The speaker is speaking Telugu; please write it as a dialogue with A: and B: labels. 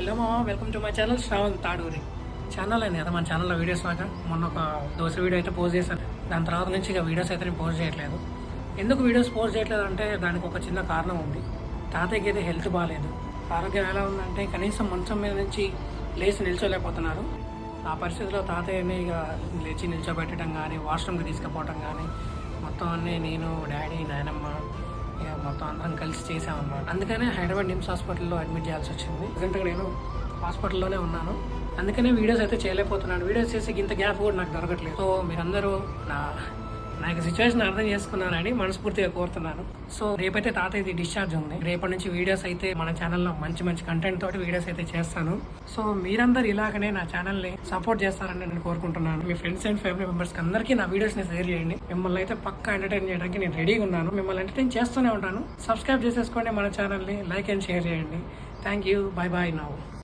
A: హలో మామ, welcome to my channel Shravan Taduri channel అండి. అదే మన ఛానల్లో వీడియోస్ లాగా మొన్న ఒక దోశ వీడియో అయితే పోస్ట్ చేశాను. దాని తర్వాత నుంచి ఇక వీడియోస్ అయితే నేను పోస్ట్ చేయట్లేదు. ఎందుకు వీడియోస్ పోస్ట్ చేయట్లేదు అంటే దానికి ఒక చిన్న కారణం ఉంది. తాతయ్యకి అయితే హెల్త్ బాగాలేదు. ఆరోగ్యం ఎలా ఉందంటే కనీసం మంచం మీద నుంచి లేచి నిల్చోలేకపోతున్నారు. ఆ పరిస్థితిలో తాతయ్యని ఇక లేచి నిల్చోబెట్టడం కానీ, వాష్రూమ్కి తీసుకుపోవటం కానీ మొత్తం అన్నీ నేను, డాడీ, నాయనమ్మ ఇక మొత్తం అందరం కలిసి చేసామన్నమాట. అందుకనే హైదరాబాద్ నిమ్స్ హాస్పిటల్లో అడ్మిట్ చేయాల్సి వచ్చింది. ప్రజెంట్గా నేను హాస్పిటల్లోనే ఉన్నాను. అందుకనే వీడియోస్ అయితే చేయలేకపోతున్నాను. వీడియోస్ చేసి ఇంత గ్యాప్ కూడా నాకు దొరకట్లేదు. సో మీరందరూ నాకు సిచ్యువేషన్ అర్థం చేసుకున్నారని మనస్ఫూర్తిగా కోరుతున్నాను. సో రేపైతే తాతయ్యది డిశ్చార్జ్ ఉంది. రేపటి నుంచి వీడియోస్ అయితే మన ఛానల్లో మంచి మంచి కంటెంట్ తోటి వీడియోస్ అయితే చేస్తాను. సో మీరందరూ ఇలాగనే నా ఛానల్ని సపోర్ట్ చేస్తారని నేను కోరుకుంటున్నాను. మీ ఫ్రెండ్స్ అండ్ ఫ్యామిలీ మెంబర్స్ అందరికీ నా వీడియోస్ని షేర్ చేయండి. మిమ్మల్ని అయితే పక్కా ఎంటర్టైన్ చేయడానికి నేను రెడీగా ఉన్నాను. మిమ్మల్ని ఎంటర్టైన్ చేస్తూనే ఉంటాను. సబ్స్క్రైబ్ చేసేసుకోండి మన ఛానల్ని, లైక్ అండ్ షేర్ చేయండి. Thank you. Bye bye now.